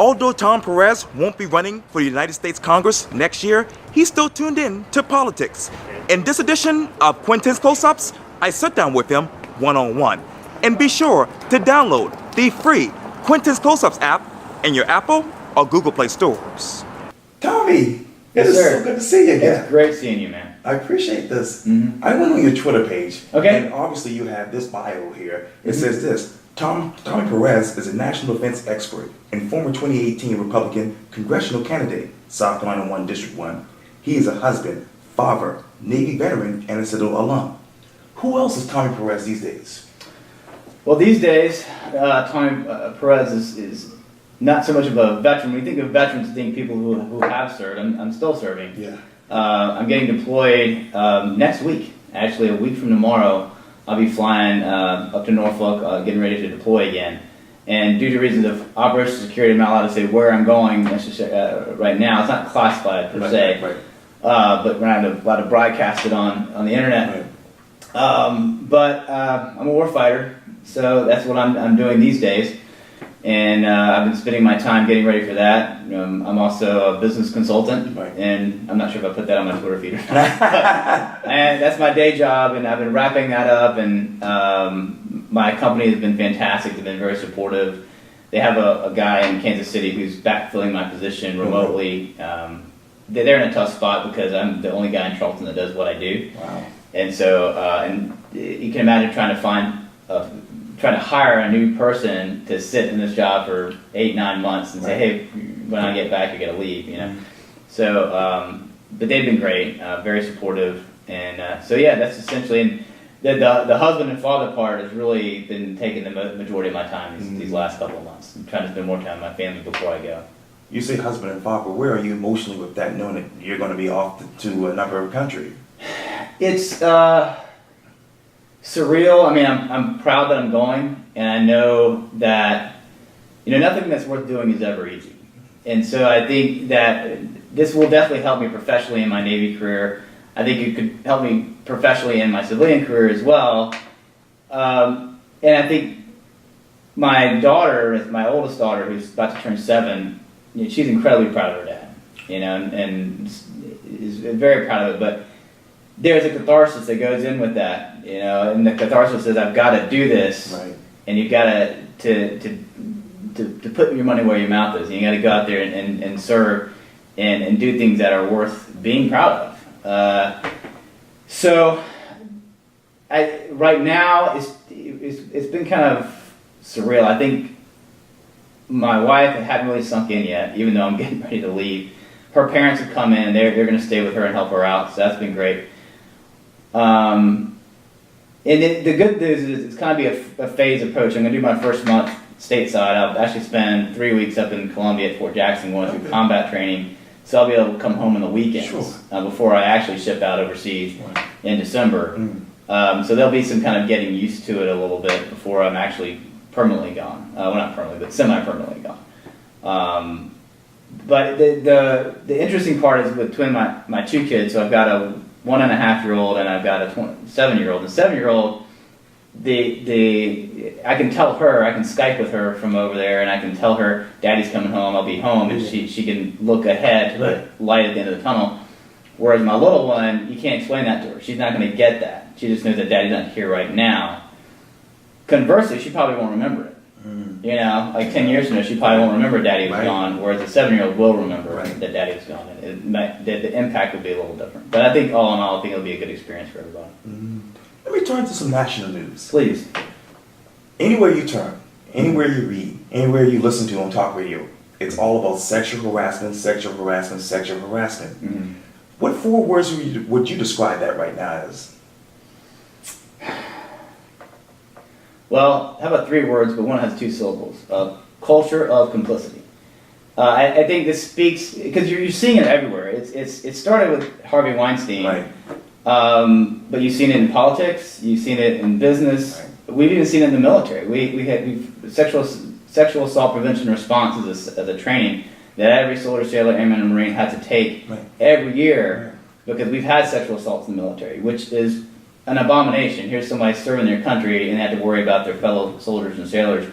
Although Tom Perez won't be running for the United States Congress next year, he's still tuned in to politics. In this edition of Quintin's Close-Ups, I sit down with him one-on-one. And be sure to download the free Quintin's Close-Ups app in your Apple or Google Play stores. Tommy, Yes, it is sir. so good to see you again. It's great seeing you, man. I appreciate this. Mhm. I went on your Twitter page. Okay. And obviously you have this bio here. It says this: Tommy Perez is a national defense expert and former 2018 Republican congressional candidate, South Carolina 1 District 1. He is a husband, father, Navy veteran, and a Citadel alum. Who else is Tommy Perez these days? Well, these days, Tommy Perez is not so much of a veteran. When you think of veterans, you think people who have served. I'm still serving. Yeah. I'm getting deployed next week. Actually, a week from tomorrow, I'll be flying up to Norfolk, getting ready to deploy again. And due to reasons of operational security, I'm not allowed to say where I'm going right now. It's not classified per se, Right. but we're not allowed to broadcast it on the internet. Right. But I'm a warfighter, so that's what I'm doing these days. And I've been spending my time getting ready for that. I'm also a business consultant, Right. and I'm not sure if I put that on my Twitter feed or not. And that's my day job, and I've been wrapping that up. And my company has been fantastic. They've been very supportive. They have a guy in Kansas City who's backfilling my position remotely. They're in a tough spot because I'm the only guy in Charleston that does what I do. Wow. And so, and you can imagine trying to hire a new person to sit in this job for 8-9 months and say, hey, when I get back, you're gonna leave, you know. So, but they've been great, very supportive, and so yeah, that's essentially. And the husband and father part has really been taking the majority of my time these last couple of months. I'm trying to spend more time with my family before I go. You say husband and father. Where are you emotionally with that, knowing that you're going to be off to another country? It's surreal. I mean, I'm proud that I'm going, and I know that nothing that's worth doing is ever easy. And so I think that this will definitely help me professionally in my Navy career. I think it could help me professionally in my civilian career as well. And I think my daughter, my oldest daughter, who's about to turn 7, she's incredibly proud of her dad, and is very proud of it. But there's a catharsis that goes in with that, and the catharsis is I've got to do this, Right. and you've got to put your money where your mouth is. And you got to go out there and serve and do things that are worth being proud of. So right now it's been kind of surreal. I think my wife hadn't really sunk in yet, even though I'm getting ready to leave. Her parents have come in, and they're going to stay with her and help her out, so that's been great. And the good news is it's kind of be a phased approach. I'm going to do my first month stateside. I'll actually spend 3 weeks up in Columbia at Fort Jackson going through combat training, so I'll be able to come home on the weekends before I actually ship out overseas in December. So there'll be some kind of getting used to it a little bit before I'm actually permanently gone. Well, not permanently, but semi-permanently gone. But the interesting part is between my 2 kids. So I've got a 1.5-year-old and I've got a 7-year-old. The 7-year-old, I can tell her, I can Skype with her from over there, and I can tell her, Daddy's coming home, I'll be home, and she can look ahead to the light at the end of the tunnel. Whereas my little one, you can't explain that to her. She's not going to get that. She just knows that Daddy's not here right now. Conversely, she probably won't remember it. Like 10 years from now, she probably won't remember Daddy was gone, whereas the 7-year-old will remember that Daddy was gone. The impact will be a little different. But I think all in all, I think it'll be a good experience for everybody. Let me turn to some national news. Please. Anywhere you turn, anywhere you read, anywhere you listen to on talk radio, it's all about sexual harassment, sexual harassment, sexual harassment. What 4 words would you describe that right now as? Well, how about 3 words, but one has 2 syllables. Culture of complicity. I think this speaks, because you're seeing it everywhere. It started with Harvey Weinstein, Right. But you've seen it in politics, you've seen it in business, we've even seen it in the military. We've sexual assault prevention response as a training that every soldier, sailor, airman, and Marine had to take every year because we've had sexual assaults in the military, which is an abomination. Here's somebody serving their country and they have to worry about their fellow soldiers and sailors,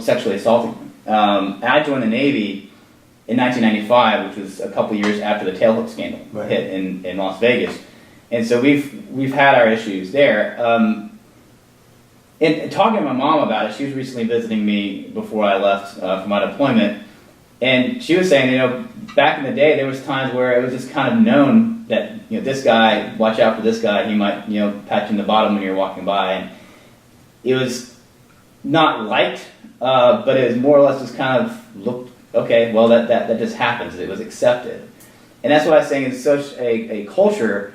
sexually assaulting them. And I joined the Navy in 1995, which was a couple years after the tailhook scandal hit in Las Vegas. And so we've had our issues there. And talking to my mom about it, she was recently visiting me before I left for my deployment, and she was saying, back in the day, there was times where it was just kind of known that, this guy, watch out for this guy, he might, pat you in the bottom when you're walking by, and it was not liked, but it was more or less just kind of looked, okay, well, that just happens. It was accepted. And that's what I was saying, it's such a culture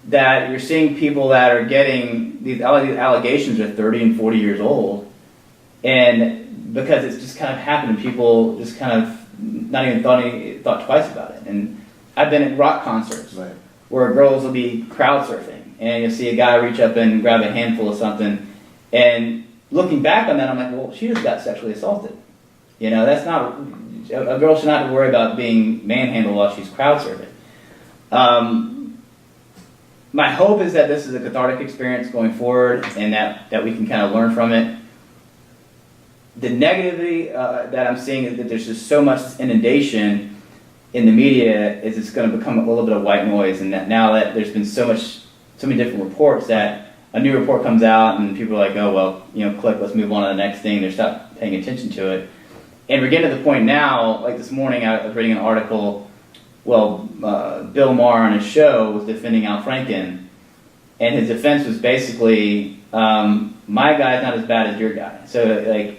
that you're seeing people that are getting these allegations are 30 and 40 years old, and because it's just kind of happened, and people just kind of not even thought twice about it. And I've been at rock concerts where girls will be crowd surfing, and you'll see a guy reach up and grab a handful of something, and looking back on that, I'm like, well, she just got sexually assaulted. That's not, a girl should not have to worry about being manhandled while she's crowd surfing. My hope is that this is a cathartic experience going forward, and that we can kind of learn from it. The negativity that I'm seeing is that there's just so much inundation in the media, is it's going to become a little bit of white noise, and that now that there's been so many different reports, that a new report comes out and people are like, oh, well, click, let's move on to the next thing. They're stop paying attention to it. And we're getting to the point now, like this morning I was reading an article, Bill Maher on his show was defending Al Franken, and his defense was basically, my guy's not as bad as your guy. So,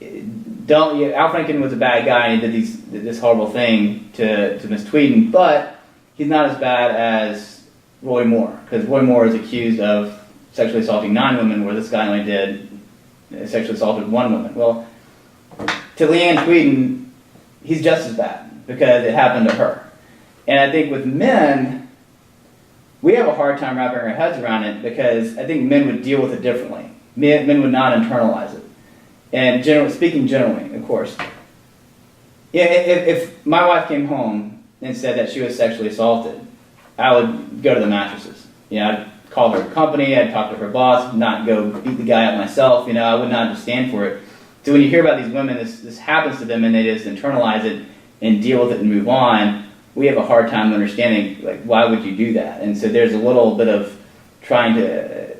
Al Franken was a bad guy, and he did this horrible thing to Miss Tweeden, but he's not as bad as Roy Moore, because Roy Moore is accused of sexually assaulting 9 women, where this guy only did sexually assaulted 1 woman. Well, to Leanne Tweeden, he's just as bad, because it happened to her. And I think with men, we have a hard time wrapping our heads around it, because I think men would deal with it differently. Men would not internalize it. And speaking generally, of course, if my wife came home and said that she was sexually assaulted, I would go to the mattresses. I'd call her company, I'd talk to her boss, not go beat the guy up myself. I would not just stand for it. So when you hear about these women, this happens to them, and they just internalize it and deal with it and move on. We have a hard time understanding, why would you do that? And so there's a little bit of trying to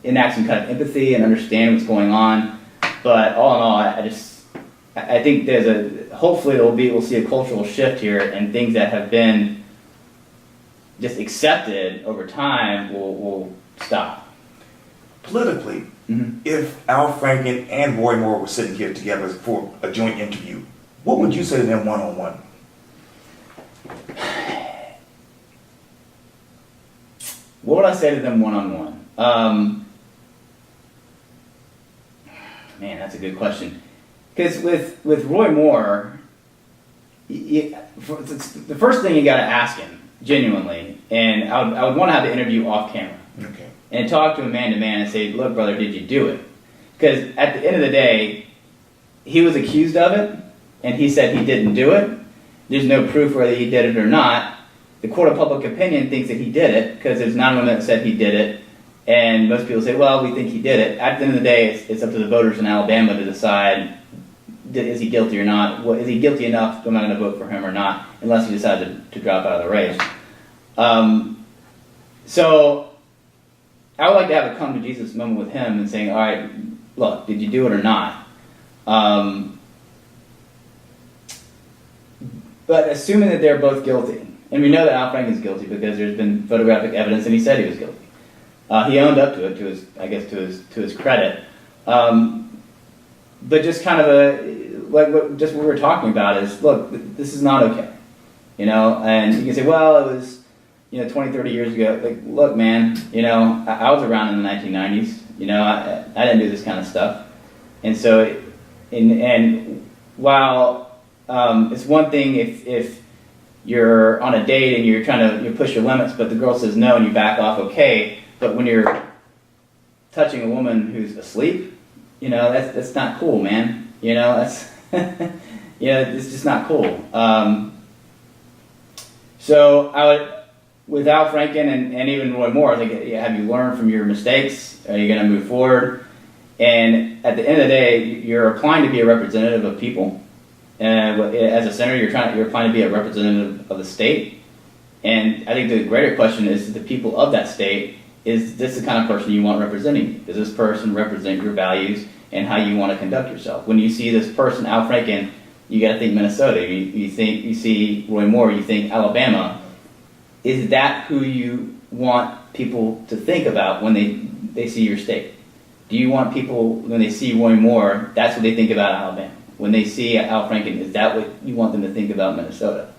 enact some kind of empathy and understand what's going on. But all in all, I think hopefully we'll see a cultural shift here, and things that have been just accepted over time will stop. Politically, if Al Franken and Roy Moore were sitting here together for a joint interview, what would you say to them one-on-one? What would I say to them one-on-one? Man, that's a good question. Because with Roy Moore, the first thing you got to ask him, genuinely, and I would want to have the interview off camera. Okay. And talk to him man to man and say, look, brother, did you do it? Because at the end of the day, he was accused of it, and he said he didn't do it. There's no proof whether he did it or not. The court of public opinion thinks that he did it, because there's 9 women that said he did it, and most people say, well, we think he did it. At the end of the day, it's up to the voters in Alabama to decide, is he guilty or not? Is he guilty enough, am I going to vote for him or not, unless he decides to drop out of the race. So I would like to have a come to Jesus moment with him and saying, all right, look, did you do it or not? But assuming that they're both guilty, and we know that Al Franken is guilty because there's been photographic evidence and he said he was guilty. He owned up to it, to his credit. But just kind of what we were talking about is, look, this is not okay. And you can say, well, it was 20, 30 years ago. Look, man, I was around in the 1990s. I didn't do this kind of stuff. And so, and while it's one thing if you're on a date and you're trying to push your limits, but the girl says no and you back off, okay. But when you're touching a woman who's asleep, that's not cool, man. That's it's just not cool. So I would, with Al Franken and even Roy Moore, I think, have you learned from your mistakes? Are you going to move forward? And at the end of the day, you're applying to be a representative of people. And as a senator, you're applying to be a representative of the state. And I think the greater question is the people of that state. Is this the kind of person you want representing you? Does this person represent your values and how you want to conduct yourself? When you see this person, Al Franken, you got to think Minnesota. You see Roy Moore, you think Alabama. Is that who you want people to think about when they see your state? Do you want people, when they see Roy Moore, that's what they think about Alabama? When they see Al Franken, is that what you want them to think about Minnesota?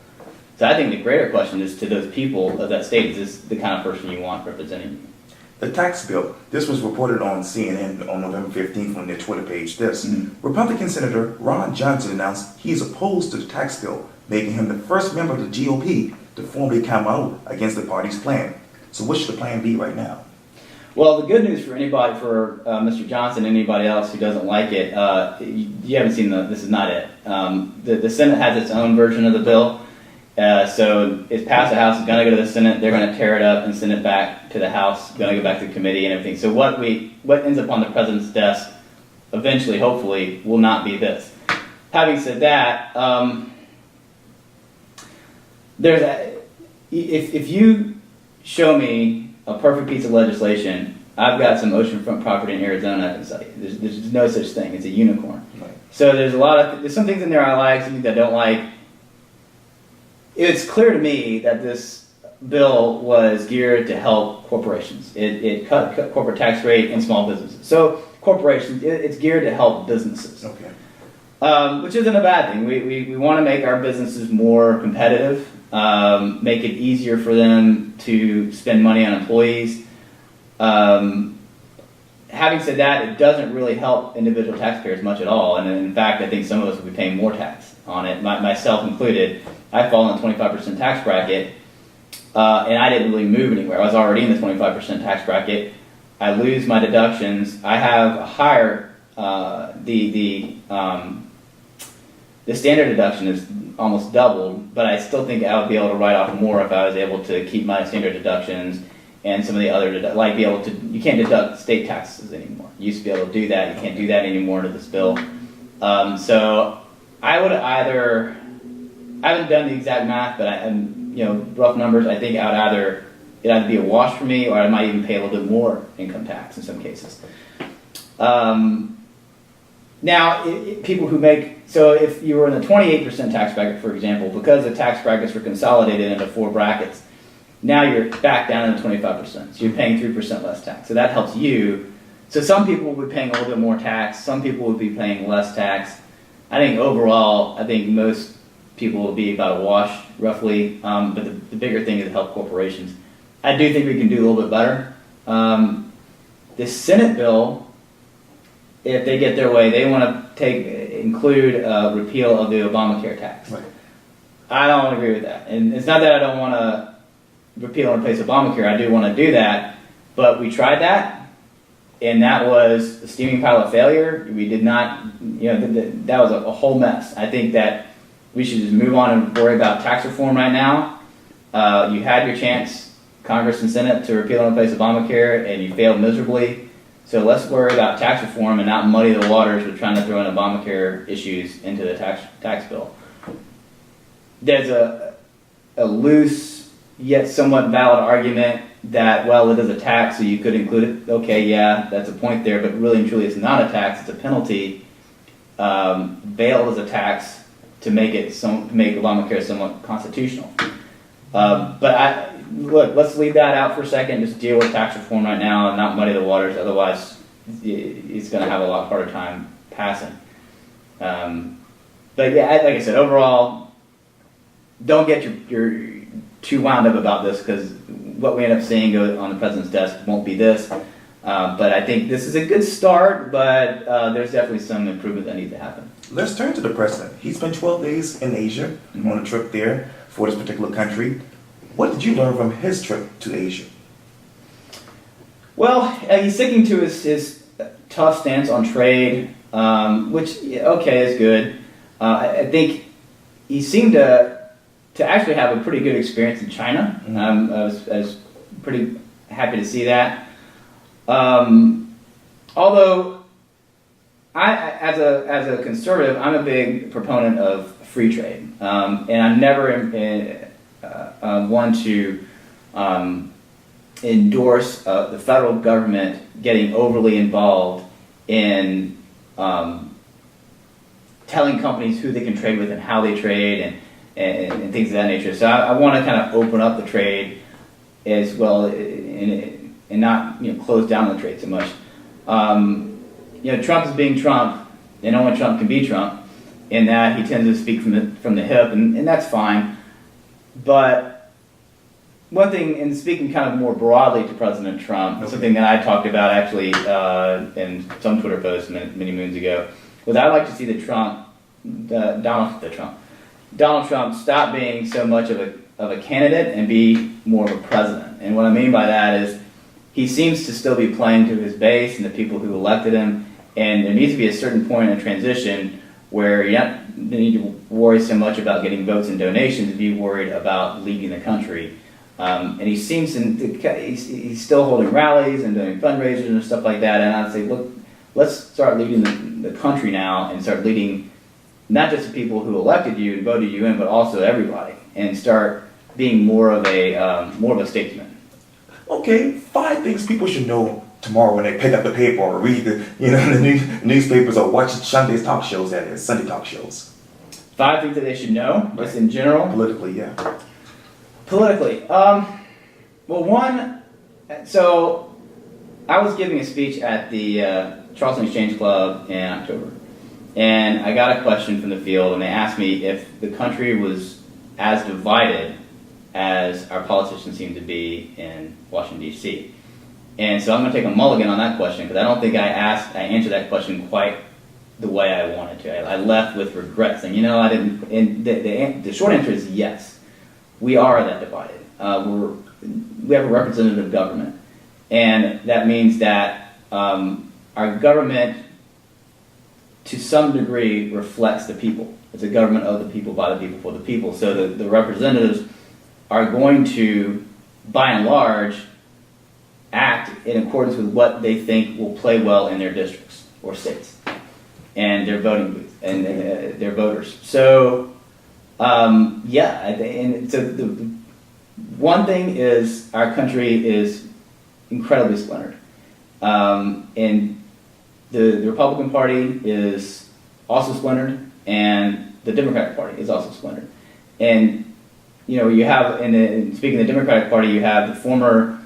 So I think the greater question is to those people of that state, is this the kind of person you want representing you? The tax bill. This was reported on CNN on November 15th on their Twitter page. Republican Senator Ron Johnson announced he is opposed to the tax bill, making him the first member of the GOP to formally come out against the party's plan. So what should the plan be right now? Well, the good news for anybody, for Mr. Johnson, anybody else who doesn't like it, you haven't seen this is not it. The Senate has its own version of the bill. So it's passed the House, it's going to go to the Senate, they're going to tear it up and send it back to the House, going to go back to the committee and everything. So what ends up on the president's desk, eventually, hopefully, will not be this. Having said that, if you show me a perfect piece of legislation, I've got some oceanfront property in Arizona I can sell you. There's no such thing. It's a unicorn. Right. So there's some things in there I like, some things I don't like. It's clear to me that this bill was geared to help corporations. It cut corporate tax rate in small businesses. So corporations, it's geared to help businesses. Okay. Which isn't a bad thing. We want to make our businesses more competitive, make it easier for them to spend money on employees. Having said that, it doesn't really help individual taxpayers much at all. And in fact, I think some of us will be paying more tax on it, myself included. I fall in the 25% tax bracket, and I didn't really move anywhere. I was already in the 25% tax bracket. I lose my deductions. I have a higher, the standard deduction is almost doubled, but I still think I would be able to write off more if I was able to keep my standard deductions and some of the other, you can't deduct state taxes anymore. You used to be able to do that. You can't do that anymore under this bill. So I would either, I haven't done the exact math, but rough numbers, I think it'd either be a wash for me, or I might even pay a little bit more income tax in some cases. Now, people who so if you were in the 28% tax bracket, for example, because the tax brackets were consolidated into 4 brackets, now you're back down to 25%. So you're paying 3% less tax. So that helps you. So some people will be paying a little bit more tax. Some people will be paying less tax. I think overall, most people will be about a wash, roughly. But the bigger thing is to help corporations. I do think we can do a little bit better. The Senate bill, if they get their way, they want to include repeal of the Obamacare tax. Right. I don't agree with that. And it's not that I don't want to repeal and replace Obamacare. I do want to do that. But we tried that, and that was a steaming pile of failure. We did not, that was a whole mess. I think that we should just move on and worry about tax reform right now. You had your chance, Congress and Senate, to repeal and replace Obamacare, and you failed miserably. So let's worry about tax reform and not muddy the waters with trying to throw in Obamacare issues into the tax bill. There's a loose yet somewhat valid argument that, well, it is a tax, so you could include it. Okay, yeah, that's a point there, but really and truly it's not a tax, it's a penalty veiled as a tax to make Obamacare somewhat constitutional. But let's leave that out for a second, just deal with tax reform right now and not muddy the waters, otherwise it's going to have a lot harder time passing. But yeah, like I said, overall, don't get your too wound up about this, because what we end up seeing go on the president's desk won't be this. But I think this is a good start, but there's definitely some improvement that needs to happen. Let's turn to the president. He spent 12 days in Asia on a trip there for this particular country. What did you learn from his trip to Asia? Well, he's sticking to his tough stance on trade, which, okay, is good. I think he seemed to actually have a pretty good experience in China. I was pretty happy to see that. Although as a conservative, I'm a big proponent of free trade, and I'm never one to endorse the federal government getting overly involved in telling companies who they can trade with and how they trade and things of that nature. So I want to kind of open up the trade as well, and not close down the trade so much. Trump is being Trump, and only Trump can be Trump, in that he tends to speak from the hip, and that's fine. But one thing, and speaking kind of more broadly to President Trump, something that I talked about actually in some Twitter posts many moons ago, was I'd like to see Donald Trump stop being so much of a candidate and be more of a president. And what I mean by that is he seems to still be playing to his base and the people who elected him, and there needs to be a certain point in transition where you don't need to worry so much about getting votes and donations to be worried about leading the country. And he seems he's still holding rallies and doing fundraisers and stuff like that. And I'd say, look, let's start leading the country now, and start leading not just the people who elected you and voted you in, but also everybody, and start being more of a statesman. Okay, 5 things people should know tomorrow when they pick up the paper or read the newspapers or watch Sunday's talk shows. That is Sunday talk shows. 5 things that they should know, just in general. Politically, yeah. Politically, well, one. So I was giving a speech at the Charleston Exchange Club in October, and I got a question from the field, and they asked me if the country was as divided as our politicians seem to be in Washington, D.C. And so I'm going to take a mulligan on that question, because I don't think I answered that question quite the way I wanted to. I left with regret, saying, I didn't. And the short answer is yes. We are that divided. We have a representative government, and that means that our government, to some degree, reflects the people. It's a government of the people, by the people, for the people. So the representatives are going to, by and large, act in accordance with what they think will play well in their districts or states and their voting booths and their voters. So, and so the one thing is our country is incredibly splintered. And the Republican Party is also splintered, and the Democratic Party is also splintered. And you have, speaking of the Democratic Party, you have the former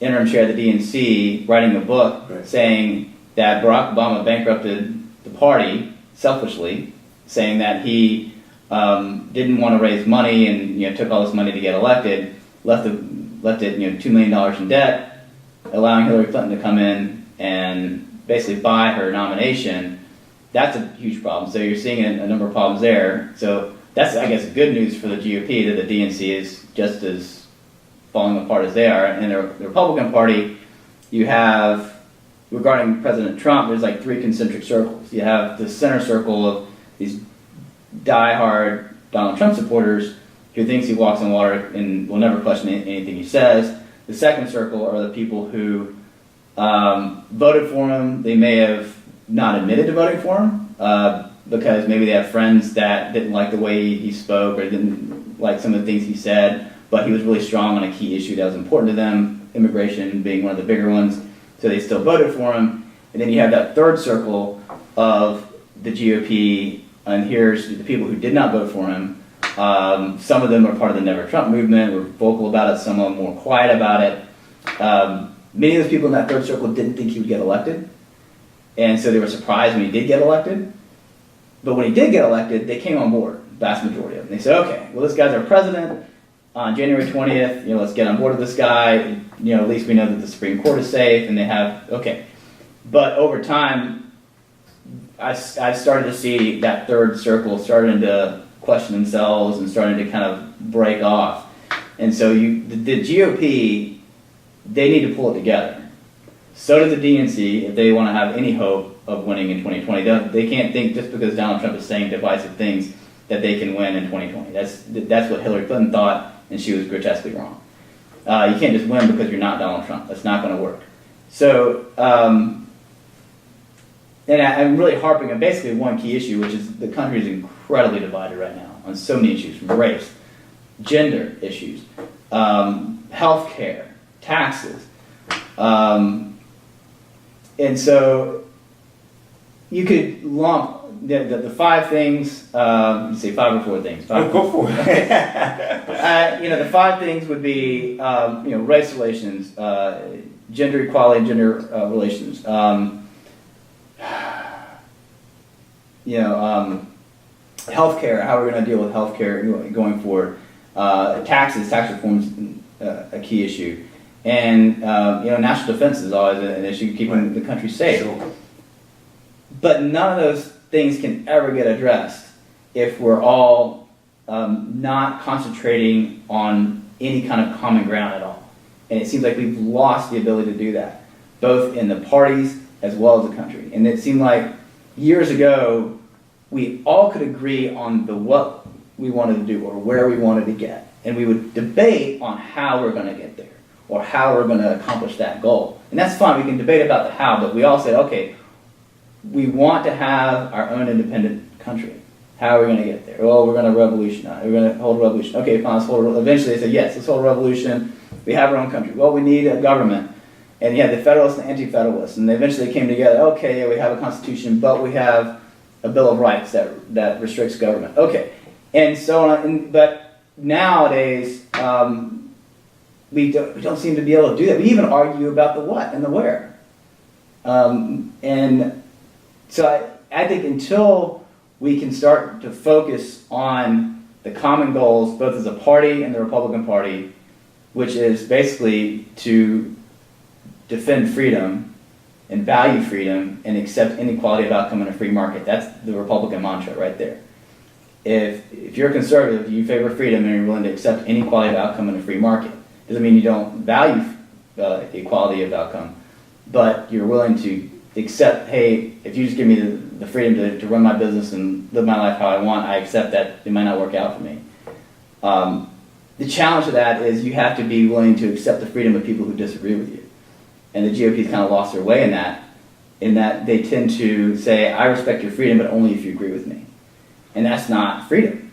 interim chair of the DNC writing a book saying that Barack Obama bankrupted the party selfishly, saying that he didn't want to raise money and took all this money to get elected, left it $2 million in debt, allowing Hillary Clinton to come in and basically buy her nomination. That's a huge problem. So you're seeing a number of problems there. So that's, I guess, good news for the GOP, that the DNC is just as falling apart as they are. And the Republican Party, you have, regarding President Trump, there's like 3 concentric circles. You have the center circle of these die-hard Donald Trump supporters who thinks he walks on water and will never question anything he says. The second circle are the people who voted for him. They may have not admitted to voting for him because maybe they have friends that didn't like the way he spoke or didn't like some of the things he said, but he was really strong on a key issue that was important to them, immigration being one of the bigger ones, so they still voted for him. And then you have that third circle of the GOP, and here's the people who did not vote for him. Some of them are part of the Never Trump movement, were vocal about it, some of them more quiet about it. Many of those people in that third circle didn't think he would get elected, and so they were surprised when he did get elected. But when he did get elected, they came on board, vast majority of them. They said, okay, well, this guy's our president. On January 20th, let's get on board with this guy. At least we know that the Supreme Court is safe, and they have, okay. But over time, I started to see that third circle starting to question themselves and starting to kind of break off. And so the GOP, they need to pull it together. So does the DNC if they want to have any hope of winning in 2020. They can't think just because Donald Trump is saying divisive things that they can win in 2020. That's what Hillary Clinton thought, and she was grotesquely wrong. You can't just win because you're not Donald Trump. That's not going to work. So and I'm really harping on basically one key issue, which is the country is incredibly divided right now on so many issues, from race, gender issues, healthcare, taxes. And so you could lump the five things, you say five or four things? Five. Go for it. The five things would be, race relations, gender equality, gender relations, healthcare, how we're going to deal with healthcare going forward, tax reform is a key issue, and national defense is always an issue, keeping the country safe. Sure. But none of those things can ever get addressed if we're all not concentrating on any kind of common ground at all. And it seems like we've lost the ability to do that, both in the parties as well as the country. And it seemed like years ago, we all could agree on what we wanted to do or where we wanted to get. And we would debate on how we're going to get there or how we're going to accomplish that goal. And that's fine, we can debate about the how, but we all said, okay, we want to have our own independent country. How are we going to get there? Well, we're going to revolutionize. We're going to hold a revolution. Okay, fine, let's hold a revolution. Eventually they said, yes, let's hold a revolution. We have our own country. Well, we need a government. And you had the Federalists and the Anti-Federalists. And they eventually came together. Okay, yeah, we have a constitution, but we have a Bill of Rights that restricts government. Okay. And so on. But nowadays, we don't seem to be able to do that. We even argue about the what and the where. And so I think until we can start to focus on the common goals, both as a party and the Republican Party, which is basically to defend freedom and value freedom and accept inequality of outcome in a free market. That's the Republican mantra right there. If you're a conservative, you favor freedom and you're willing to accept inequality of outcome in a free market. Doesn't mean you don't value equality of outcome, but you're willing to accept, hey, if you just give me the freedom to run my business and live my life how I want, I accept that it might not work out for me. The challenge to that is you have to be willing to accept the freedom of people who disagree with you. And the GOP's kind of lost their way in that they tend to say, I respect your freedom, but only if you agree with me. And that's not freedom.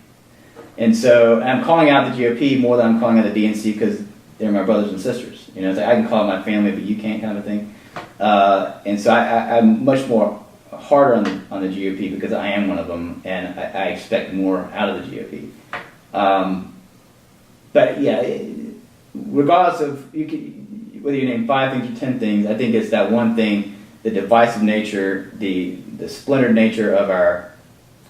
And so I'm calling out the GOP more than I'm calling out the DNC because they're my brothers and sisters. It's like I can call my family, but you can't, kind of a thing. And so I'm much more harder on the GOP because I am one of them, and I expect more out of the GOP. But yeah, regardless of whether you name 5 things or 10 things, I think it's that one thing, the divisive nature, the splintered nature of our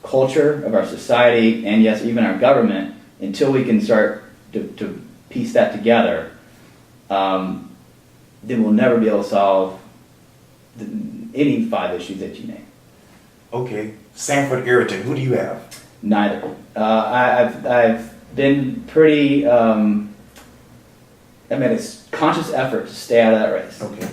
culture, of our society, and yes, even our government. Until we can start to piece that together, then we'll never be able to solve any 5 issues that you name. Okay, Sanford, Irritant, who do you have? Neither. I've been pretty. I made a conscious effort to stay out of that race. Okay.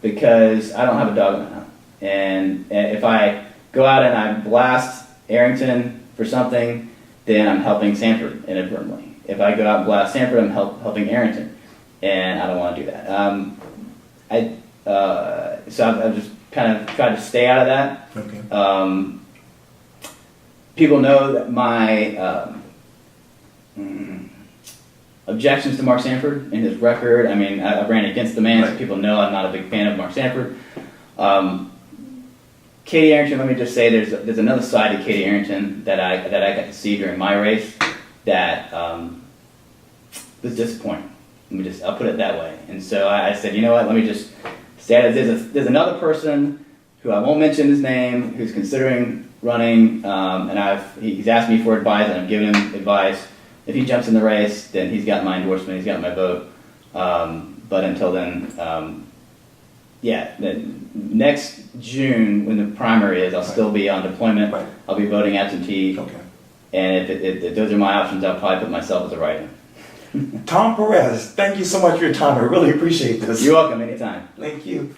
Because I don't have a dog in the hunt, and if I go out and I blast Arrington for something, then I'm helping Sanford inadvertently. If I go out and blast Sanford, I'm helping Arrington, and I don't want to do that. So I've just kind of tried to stay out of that. Okay. People know that my objections to Mark Sanford and his record. I mean, I ran against the man, so people know I'm not a big fan of Mark Sanford. Katie Arrington, let me just say, there's another side to Katie Arrington that I got to see during my race that was disappointing. I'll put it that way. And so I said, you know what? Let me just say there's another person who I won't mention his name who's considering running, and he's asked me for advice, and I've given him advice. If he jumps in the race, then he's got my endorsement, he's got my vote. But until then, then next June when the primary is, I'll still be on deployment. Right. I'll be voting absentee. Okay. And if those are my options, I'll probably put myself as a write-in. Tom Perez, thank you so much for your time. I really appreciate this. You're welcome, anytime. Thank you.